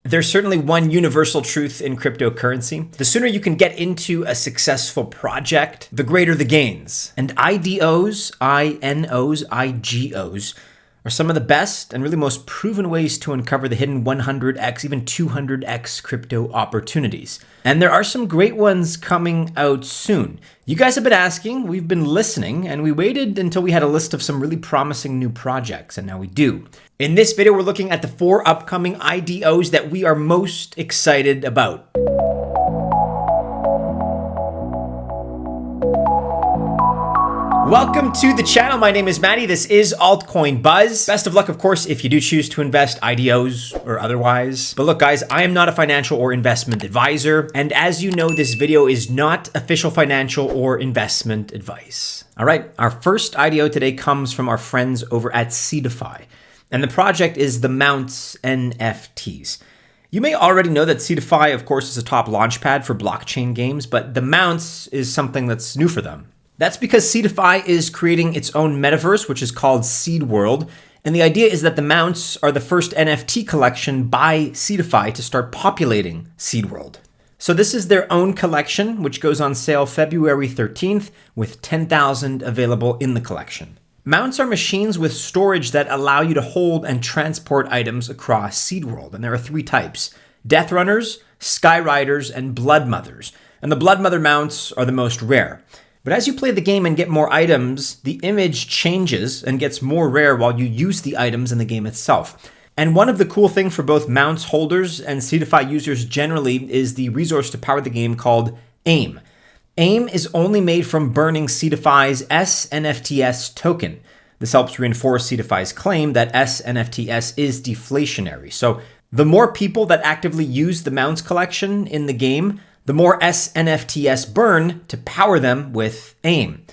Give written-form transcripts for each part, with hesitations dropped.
There's certainly one universal truth in cryptocurrency. The sooner you can get into a successful project, the greater the gains. And IDOs, INOs, IGOs are some of the best and really most proven ways to uncover the hidden 100x, even 200x crypto opportunities. And there are some great ones coming out soon. You guys have been asking, we've been listening, and we waited until we had a list of some really promising new projects, and now we do. In this video, we're looking at the 4 upcoming IDOs that we are most excited about. Welcome to the channel. My name is Maddie. This is Altcoin Buzz. Best of luck, of course, if you do choose to invest IDOs or otherwise. But look, guys, I am not a financial or investment advisor. And as you know, this video is not official financial or investment advice. All right, our first IDO today comes from our friends over at Seedify. And the project is the Mounts NFTs. You may already know that Seedify, of course, is a top launchpad for blockchain games, but the Mounts is something that's new for them. That's because Seedify is creating its own metaverse, which is called Seed World. And the idea is that the Mounts are the first NFT collection by Seedify to start populating Seed World. So this is their own collection, which goes on sale February 13th, with 10,000 available in the collection. Mounts are machines with storage that allow you to hold and transport items across Seed World. And there are 3 types: Death Runners, Sky Riders, and Blood Mothers. And the Blood Mother mounts are the most rare. But as you play the game and get more items, the image changes and gets more rare while you use the items in the game itself. And one of the cool things for both Mounts holders and Seedify users generally is the resource to power the game called AIM. AIM is only made from burning Seedify's SNFTS token. This helps reinforce Seedify's claim that SNFTS is deflationary. So the more people that actively use the Mounts collection in the game, the more SNFTS burn to power them with AIM,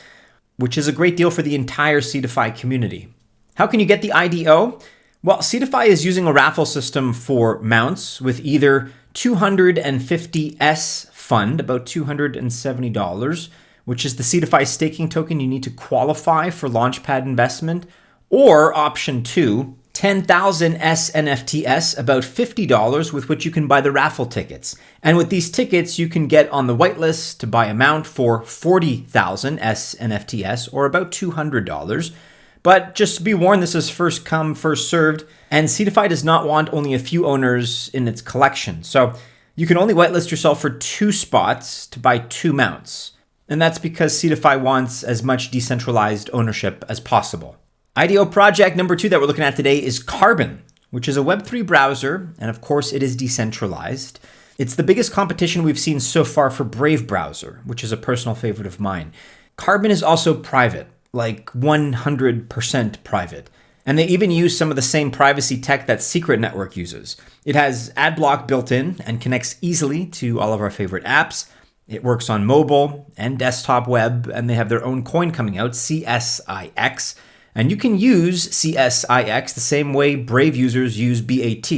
which is a great deal for the entire Seedify community. How can you get the IDO? Well, Seedify is using a raffle system for Mounts with either 250S fund, about $270, which is the Seedify staking token you need to qualify for Launchpad investment, or option 2, 10,000 SNFTS, about $50, with which you can buy the raffle tickets. And with these tickets, you can get on the whitelist to buy a mount for 40,000 SNFTS, or about $200. But just to be warned, this is first come, first served, and Seedify does not want only a few owners in its collection. So you can only whitelist yourself for 2 spots to buy 2 mounts. And that's because Seedify wants as much decentralized ownership as possible. IDO project number 2 that we're looking at today is Carbon, which is a Web3 browser, and of course it is decentralized. It's the biggest competition we've seen so far for Brave browser, which is a personal favorite of mine. Carbon is also private, like 100% private. And they even use some of the same privacy tech that Secret Network uses. It has AdBlock built in and connects easily to all of our favorite apps. It works on mobile and desktop web, and they have their own coin coming out, CSIX. And you can use CSIX the same way Brave users use BAT.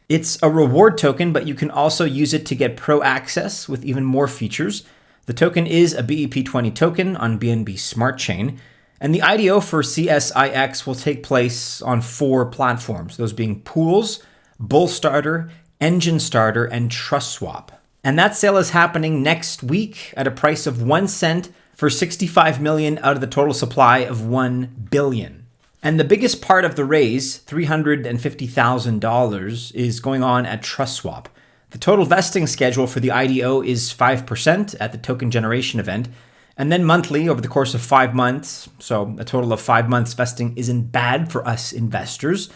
It's a reward token, but you can also use it to get pro access with even more features. The token is a BEP20 token on BNB Smart Chain. And the IDO for CSIX will take place on 4 platforms, those being Pools, Bullstarter, Engine Starter, and TrustSwap. And that sale is happening next week at a price of 1 cent for 65 million out of the total supply of 1 billion. And the biggest part of the raise, $350,000, is going on at TrustSwap. The total vesting schedule for the IDO is 5% at the token generation event, and then monthly over the course of 5 months. So a total of 5 months vesting isn't bad for us investors.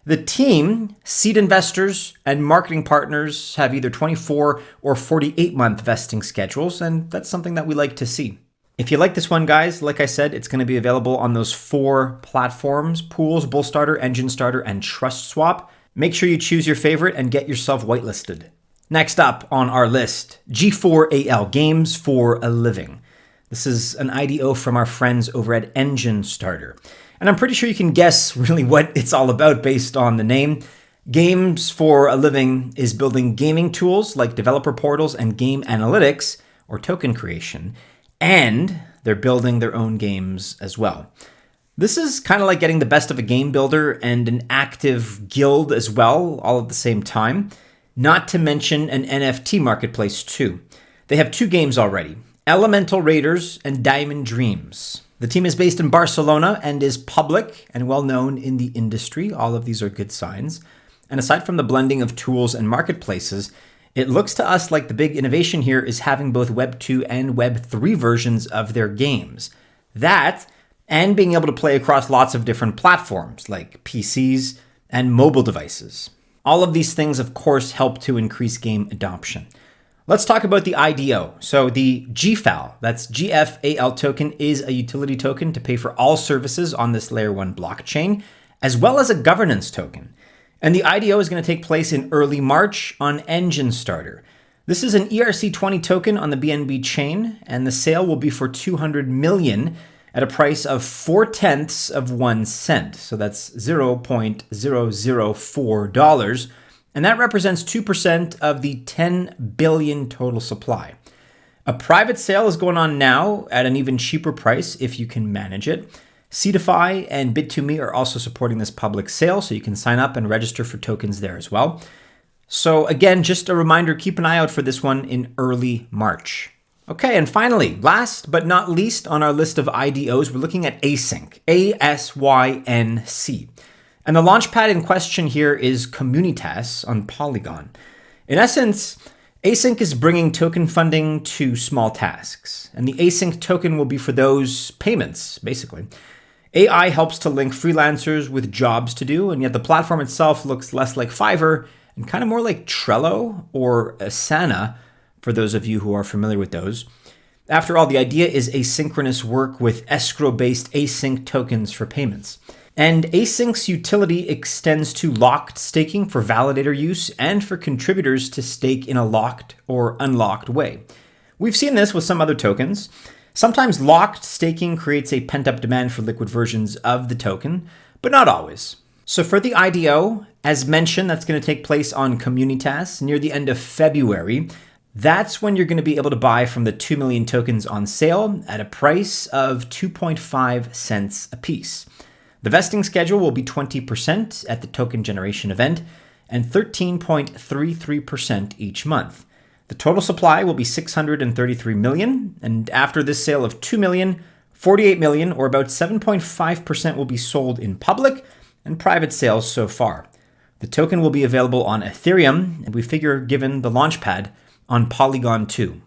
The team, seed investors, and marketing partners have either 24 or 48-month vesting schedules, and that's something that we like to see. If you like this one, guys, like I said, it's going to be available on those 4 platforms: Pools, Bullstarter, Engine Starter, and TrustSwap. Make sure you choose your favorite and get yourself whitelisted. Next up on our list, G4AL, Games for a Living. This is an IDO from our friends over at Engine Starter. And I'm pretty sure you can guess really what it's all about based on the name. Games for a Living is building gaming tools like developer portals and game analytics, or token creation. And they're building their own games as well. This is kind of like getting the best of a game builder and an active guild as well, all at the same time. not to mention an NFT marketplace too. They have 2 games already, Elemental Raiders and Diamond Dreams. The team is based in Barcelona and is public and well known in the industry. All of these are good signs. And aside from the blending of tools and marketplaces, it looks to us like the big innovation here is having both Web 2 and Web 3 versions of their games. That, and being able to play across lots of different platforms like PCs and mobile devices. All of these things, of course, help to increase game adoption. Let's talk about the IDO. So the GFAL, that's GFAL token, is a utility token to pay for all services on this layer 1 blockchain, as well as a governance token. And the IDO is going to take place in early March on Engine Starter. This is an ERC20 token on the BNB chain, and the sale will be for 200 million at a price of 0.4 of 1 cent. So that's $0.004. And that represents 2% of the 10 billion total supply. A private sale is going on now at an even cheaper price if you can manage it. Seedify and Bit2Me are also supporting this public sale, so you can sign up and register for tokens there as well. So again, just a reminder, keep an eye out for this one in early March. Okay, and finally, last but not least on our list of IDOs, we're looking at ASYNC, ASYNC. And the launchpad in question here is Communitas on Polygon. In essence, ASYNC is bringing token funding to small tasks, and the ASYNC token will be for those payments, basically. AI helps to link freelancers with jobs to do, and yet the platform itself looks less like Fiverr and kind of more like Trello or Asana, for those of you who are familiar with those. After all, the idea is asynchronous work with escrow-based async tokens for payments. And ASYNC's utility extends to locked staking for validator use and for contributors to stake in a locked or unlocked way. We've seen this with some other tokens. Sometimes locked staking creates a pent-up demand for liquid versions of the token, but not always. So for the IDO, as mentioned, that's going to take place on Communitas near the end of February. That's when you're going to be able to buy from the 2 million tokens on sale at a price of 2.5 cents a piece. The vesting schedule will be 20% at the token generation event and 13.33% each month. The total supply will be 633 million, and after this sale of 2 million, 48 million, or about 7.5%, will be sold in public and private sales so far. The token will be available on Ethereum, and we figure, given the Launchpad, on Polygon too.